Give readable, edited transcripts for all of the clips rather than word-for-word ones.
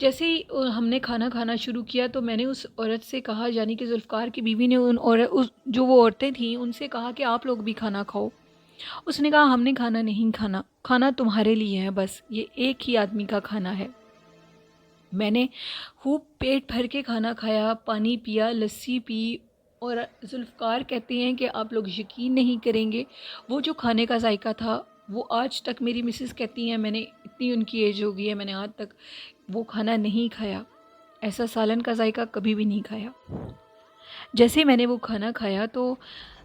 جیسے ہی ہم نے کھانا کھانا شروع کیا تو میں نے اس عورت سے کہا، یعنی کہ ذوالفقار کی بیوی نے جو وہ عورتیں تھیں ان سے کہا کہ آپ لوگ بھی کھانا کھاؤ۔ اس نے کہا ہم نے کھانا نہیں کھانا، کھانا تمہارے لیے ہے، بس یہ ایک ہی آدمی کا کھانا ہے۔ میں نے خوب پیٹ بھر کے کھانا کھایا، پانی پیا، لسی پی، اور ذوالفقار کہتے ہیں کہ آپ لوگ یقین نہیں کریں گے، وہ جو کھانے کا ذائقہ تھا وہ آج تک میری مسز کہتی ہیں، میں نے اتنی ان کی ایج ہو گئی ہے، میں نے آج تک وہ کھانا نہیں کھایا، ایسا سالن کا ذائقہ کبھی بھی نہیں کھایا۔ جیسے میں نے وہ کھانا کھایا تو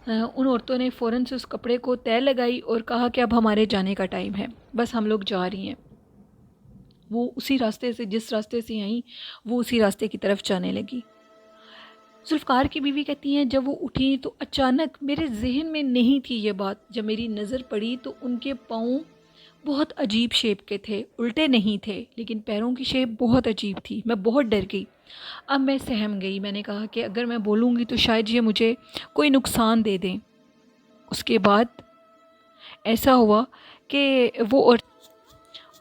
ان عورتوں نے فوراً سے اس کپڑے کو تہہ لگائی اور کہا کہ اب ہمارے جانے کا ٹائم ہے، بس ہم لوگ جا رہی ہیں۔ وہ اسی راستے سے، جس راستے سے آئیں وہ اسی راستے کی طرف جانے لگی۔ ذوالفقار کی بیوی کہتی ہیں جب وہ اٹھی تو اچانک میرے ذہن میں نہیں تھی یہ بات، جب میری نظر پڑی تو ان کے پاؤں بہت عجیب شیپ کے تھے، الٹے نہیں تھے لیکن پیروں کی شیپ بہت عجیب تھی۔ میں بہت ڈر گئی، اب میں سہم گئی، میں نے کہا کہ اگر میں بولوں گی تو شاید یہ مجھے کوئی نقصان دے دیں۔ اس کے بعد ایسا ہوا کہ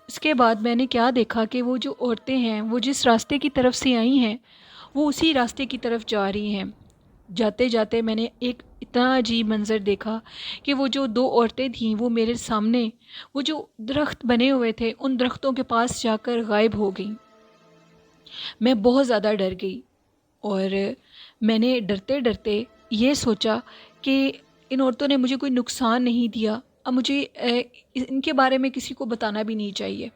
اس کے بعد میں نے کیا دیکھا کہ وہ جو عورتیں ہیں وہ جس راستے کی طرف سے آئی ہیں وہ اسی راستے کی طرف جا رہی ہیں۔ جاتے جاتے میں نے ایک اتنا عجیب منظر دیکھا کہ وہ جو دو عورتیں تھیں وہ میرے سامنے، وہ جو درخت بنے ہوئے تھے ان درختوں کے پاس جا کر غائب ہو گئیں۔ میں بہت زیادہ ڈر گئی اور میں نے ڈرتے ڈرتے یہ سوچا کہ ان عورتوں نے مجھے کوئی نقصان نہیں دیا، اب مجھے ان کے بارے میں کسی کو بتانا بھی نہیں چاہیے۔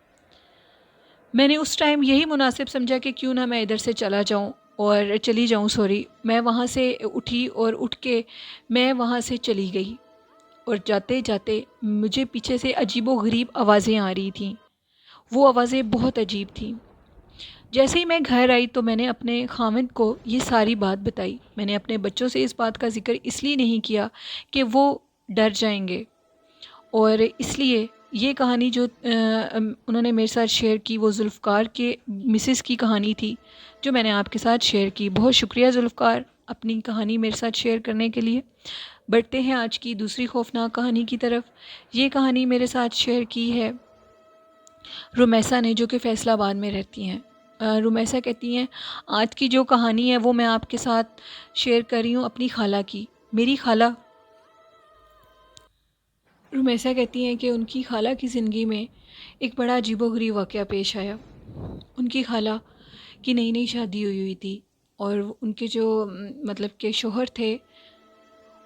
میں نے اس ٹائم یہی مناسب سمجھا کہ کیوں نہ میں ادھر سے چلی جاؤں میں وہاں سے اٹھی اور اٹھ کے میں وہاں سے چلی گئی، اور جاتے جاتے مجھے پیچھے سے عجیب و غریب آوازیں آ رہی تھیں، وہ آوازیں بہت عجیب تھیں۔ جیسے ہی میں گھر آئی تو میں نے اپنے خاوند کو یہ ساری بات بتائی۔ میں نے اپنے بچوں سے اس بات کا ذکر اس لیے نہیں کیا کہ وہ ڈر جائیں گے، اور اس لیے یہ کہانی جو انہوں نے میرے ساتھ شیئر کی وہ ذوالفقار کے مسز کی کہانی تھی جو میں نے آپ کے ساتھ شیئر کی۔ بہت شکریہ ذوالفقار اپنی کہانی میرے ساتھ شیئر کرنے کے لیے۔ بڑھتے ہیں آج کی دوسری خوفناک کہانی کی طرف۔ یہ کہانی میرے ساتھ شیئر کی ہے رمیسہ نے، جو کہ فیصل آباد میں رہتی ہیں۔ رمیسہ کہتی ہیں آج کی جو کہانی ہے وہ میں آپ کے ساتھ شیئر کر رہی ہوں اپنی خالہ کی۔ میری خالہ، رمیسہ کہتی ہیں کہ ان کی خالہ کی زندگی میں ایک بڑا عجیب و غریب واقعہ پیش آیا۔ ان کی خالہ کی نئی نئی شادی ہوئی تھی، اور ان کے جو مطلب کہ شوہر تھے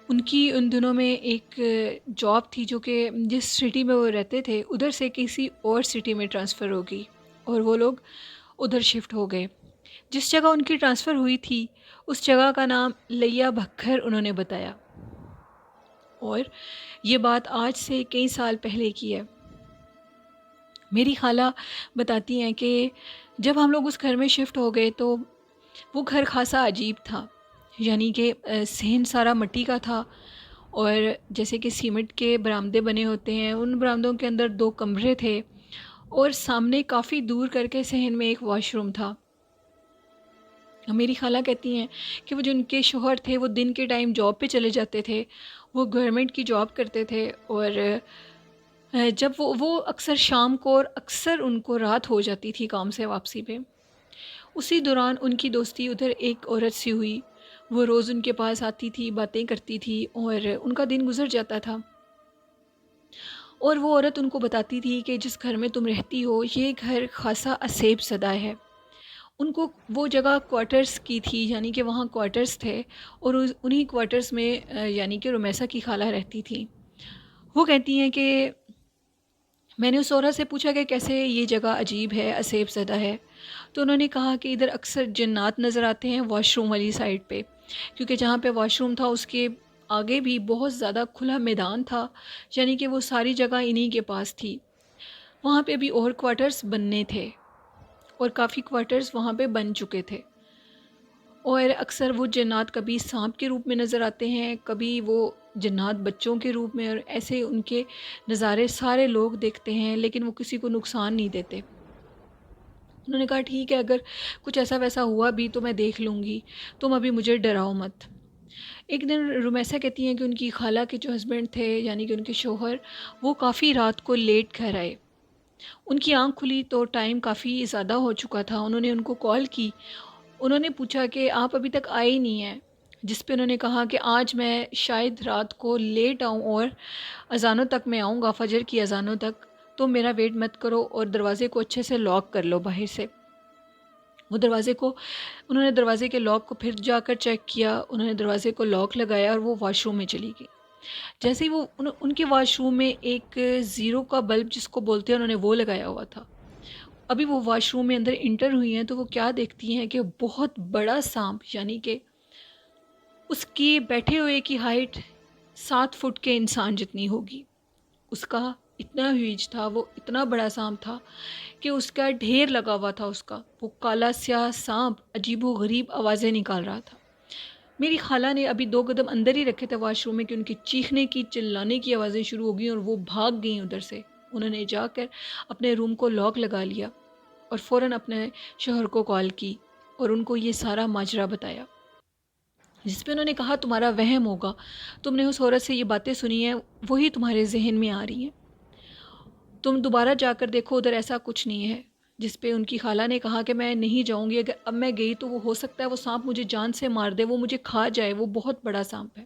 ان کی ان دنوں میں ایک جاب تھی جو کہ جس سٹی میں وہ رہتے تھے ادھر سے کسی اور سٹی میں ٹرانسفر ہو گئی، اور وہ لوگ ادھر شفٹ ہو گئے۔ جس جگہ ان کی ٹرانسفر ہوئی تھی اس جگہ کا نام لیا بکھر انہوں نے بتایا، اور یہ بات آج سے کئی سال پہلے کی ہے۔ میری خالہ بتاتی ہیں کہ جب ہم لوگ اس گھر میں شفٹ ہو گئے تو وہ گھر خاصا عجیب تھا، یعنی کہ صحن سارا مٹی کا تھا، اور جیسے کہ سیمنٹ کے برآمدے بنے ہوتے ہیں ان برآمدوں کے اندر 2 کمرے تھے، اور سامنے کافی دور کر کے صحن میں ایک واش روم تھا۔ میری خالہ کہتی ہیں کہ وہ جو ان کے شوہر تھے وہ دن کے ٹائم جاب پہ چلے جاتے تھے، وہ گورنمنٹ کی جاب کرتے تھے، اور جب وہ اکثر شام کو اور اکثر ان کو رات ہو جاتی تھی کام سے واپسی پہ، اسی دوران ان کی دوستی ادھر ایک عورت سے ہوئی۔ وہ روز ان کے پاس آتی تھی، باتیں کرتی تھی، اور ان کا دن گزر جاتا تھا، اور وہ عورت ان کو بتاتی تھی کہ جس گھر میں تم رہتی ہو یہ گھر خاصا عصیب زدہ ہے۔ ان کو وہ جگہ کوارٹرز کی تھی، یعنی کہ وہاں کوارٹرز تھے، اور انہی کوارٹرز میں یعنی کہ رمیسہ کی خالہ رہتی تھی۔ وہ کہتی ہیں کہ میں نے اس عورت سے پوچھا کہ کیسے یہ جگہ عجیب ہے، عصیب زدہ ہے، تو انہوں نے کہا کہ ادھر اکثر جنات نظر آتے ہیں واش روم والی سائڈ پہ، کیونکہ جہاں پہ واش روم تھا اس کے آگے بھی بہت زیادہ کھلا میدان تھا، یعنی کہ وہ ساری جگہ انہی کے پاس تھی۔ وہاں پہ بھی اور کوارٹرز بننے تھے، اور کافی کوارٹرز وہاں پہ بن چکے تھے، اور اکثر وہ جنات کبھی سانپ کے روپ میں نظر آتے ہیں، کبھی وہ جنات بچوں کے روپ میں، اور ایسے ان کے نظارے سارے لوگ دیکھتے ہیں لیکن وہ کسی کو نقصان نہیں دیتے۔ انہوں نے کہا ٹھیک ہے، اگر کچھ ایسا ویسا ہوا بھی تو میں دیکھ لوں گی، تم ابھی مجھے ڈراؤ مت۔ ایک دن رمیسہ کہتی ہیں کہ ان کی خالہ کے جو ہسبینڈ تھے یعنی کہ ان کے شوہر، وہ کافی رات کو لیٹ گھر آئے، ان کی آنکھ کھلی تو ٹائم کافی زیادہ ہو چکا تھا۔ انہوں نے ان کو کال کی، انہوں نے پوچھا کہ آپ ابھی تک آئے ہی نہیں ہیں، جس پہ انہوں نے کہا کہ آج میں شاید رات کو لیٹ آؤں اور اذانوں تک میں آؤں گا، فجر کی اذانوں تک، تو میرا ویٹ مت کرو اور دروازے کو اچھے سے لاک کر لو باہر سے۔ وہ دروازے کو انہوں نے دروازے کے لاک کو پھر جا کر چیک کیا، انہوں نے دروازے کو لاک لگایا اور وہ واش روم میں چلی گئی۔ جیسے ہی وہ ان کے واش روم میں ایک زیرو کا بلب جس کو بولتے ہیں انہوں نے وہ لگایا ہوا تھا۔ ابھی وہ واش روم میں اندر انٹر ہوئی ہیں تو وہ کیا دیکھتی ہیں کہ بہت بڑا سانپ، یعنی کہ اس کی بیٹھے ہوئے کی ہائٹ 7 فٹ کے انسان جتنی ہوگی، اس کا اتنا ہیوج تھا، وہ اتنا بڑا سانپ تھا کہ اس کا ڈھیر لگا ہوا تھا، اس کا وہ کالا سیاہ سانپ عجیب و غریب آوازیں نکال رہا تھا۔ میری خالہ نے ابھی 2 قدم اندر ہی رکھے تھے واش روم میں کہ ان کی چیخنے کی، چلانے کی آوازیں شروع ہو گئیں اور وہ بھاگ گئیں ادھر سے۔ انہوں نے جا کر اپنے روم کو لاک لگا لیا اور فوراً اپنے شوہر کو کال کی اور ان کو یہ سارا ماجرا بتایا، جس پہ انہوں نے کہا تمہارا وہم ہوگا، تم نے اس عورت سے یہ باتیں سنی ہیں، وہی تمہارے ذہن میں آ رہی ہیں، تم دوبارہ جا کر دیکھو ادھر ایسا کچھ نہیں ہے۔ جس پہ ان کی خالہ نے کہا کہ میں نہیں جاؤں گی، اگر اب میں گئی تو وہ ہو سکتا ہے وہ سانپ مجھے جان سے مار دے، وہ مجھے کھا جائے، وہ بہت بڑا سانپ ہے۔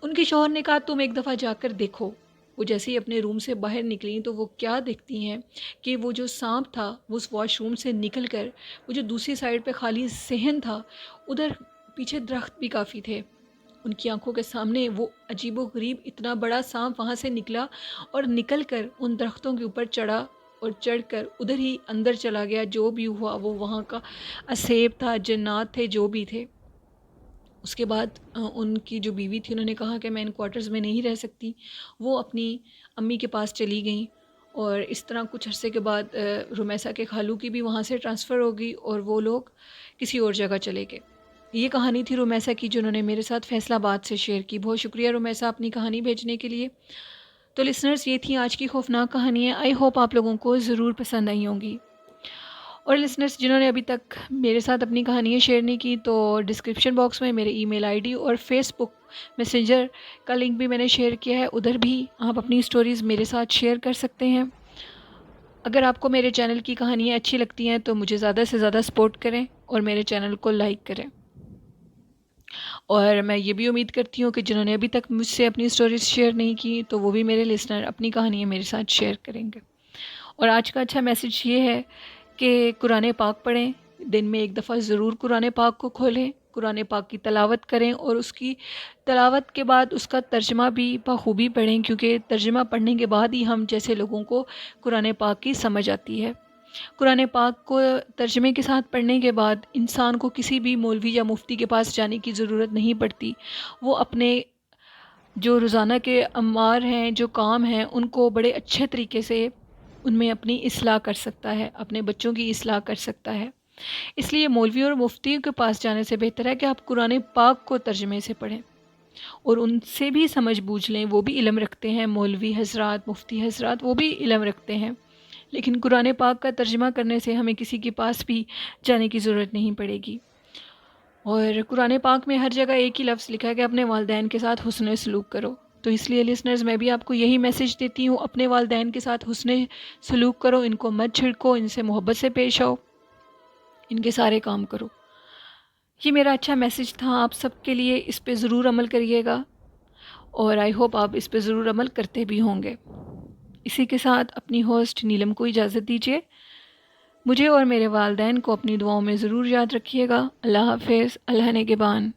ان کے شوہر نے کہا تم ایک دفعہ جا کر دیکھو۔ وہ جیسے ہی اپنے روم سے باہر نکلیں تو وہ کیا دیکھتی ہیں کہ وہ جو سانپ تھا وہ اس واش روم سے نکل کر وہ جو دوسری سائڈ پہ خالی صحن تھا، ادھر پیچھے درخت بھی کافی تھے، ان کی آنکھوں کے سامنے وہ عجیب و غریب اتنا بڑا سانپ وہاں سے نکلا اور نکل کر ان درختوں کے اوپر چڑھا اور چڑھ کر ادھر ہی اندر چلا گیا۔ جو بھی ہوا وہ وہاں کا اسیب تھا، جنات تھے، جو بھی تھے۔ اس کے بعد ان کی جو بیوی تھی انہوں نے کہا کہ میں ان کوارٹرز میں نہیں رہ سکتی، وہ اپنی امی کے پاس چلی گئیں، اور اس طرح کچھ عرصے کے بعد رمیسہ کے خالو کی بھی وہاں سے ٹرانسفر ہو گئی اور وہ لوگ کسی اور جگہ چلے گئے۔ یہ کہانی تھی رمیسہ کی جو انہوں نے میرے ساتھ فیصل آباد سے شیئر کی۔ بہت شکریہ رمیسہ اپنی کہانی بھیجنے کے لیے۔ تو لسنرز، یہ تھی آج کی خوفناک کہانیاں، آئی ہوپ آپ لوگوں کو ضرور پسند آئی ہوں گی۔ اور لسنرز جنہوں نے ابھی تک میرے ساتھ اپنی کہانیاں شیئر نہیں کی تو ڈسکرپشن باکس میں میرے ای میل آئی ڈی اور فیس بک میسنجر کا لنک بھی میں نے شیئر کیا ہے، ادھر بھی آپ اپنی سٹوریز میرے ساتھ شیئر کر سکتے ہیں۔ اگر آپ کو میرے چینل کی کہانیاں اچھی لگتی ہیں تو مجھے زیادہ سے زیادہ سپورٹ کریں اور میرے چینل کو لائک کریں۔ اور میں یہ بھی امید کرتی ہوں کہ جنہوں نے ابھی تک مجھ سے اپنی سٹوریز شیئر نہیں کی تو وہ بھی میرے لسنر اپنی کہانیاں میرے ساتھ شیئر کریں گے۔ اور آج کا اچھا میسیج یہ ہے کہ قرآن پاک پڑھیں، دن میں ایک دفعہ ضرور قرآن پاک کو کھولیں، قرآن پاک کی تلاوت کریں اور اس کی تلاوت کے بعد اس کا ترجمہ بھی بخوبی پڑھیں، کیونکہ ترجمہ پڑھنے کے بعد ہی ہم جیسے لوگوں کو قرآن پاک کی سمجھ آتی ہے۔ قرآن پاک کو ترجمے کے ساتھ پڑھنے کے بعد انسان کو کسی بھی مولوی یا مفتی کے پاس جانے کی ضرورت نہیں پڑتی، وہ اپنے جو روزانہ کے اعمال ہیں، جو کام ہیں، ان کو بڑے اچھے طریقے سے ان میں اپنی اصلاح کر سکتا ہے، اپنے بچوں کی اصلاح کر سکتا ہے۔ اس لیے مولوی اور مفتیوں کے پاس جانے سے بہتر ہے کہ آپ قرآن پاک کو ترجمے سے پڑھیں اور ان سے بھی سمجھ بوجھ لیں، وہ بھی علم رکھتے ہیں، مولوی حضرات، مفتی حضرات، وہ بھی علم رکھتے ہیں۔ لیکن قرآن پاک کا ترجمہ کرنے سے ہمیں کسی کے پاس بھی جانے کی ضرورت نہیں پڑے گی۔ اور قرآن پاک میں ہر جگہ ایک ہی لفظ لکھا ہے کہ اپنے والدین کے ساتھ حسن سلوک کرو، تو اس لیے لسنرز میں بھی آپ کو یہی میسیج دیتی ہوں، اپنے والدین کے ساتھ حسن سلوک کرو، ان کو مت چھڑکو، ان سے محبت سے پیش آؤ، ان کے سارے کام کرو۔ یہ میرا اچھا میسیج تھا آپ سب کے لیے، اس پہ ضرور عمل کریے گا اور آئی ہوپ آپ اس پہ ضرور عمل کرتے بھی ہوں گے۔ اسی کے ساتھ اپنی ہوسٹ نیلم کو اجازت دیجیے، مجھے اور میرے والدین کو اپنی دعاؤں میں ضرور یاد رکھیے گا۔ اللہ حافظ، اللہ نگہبان۔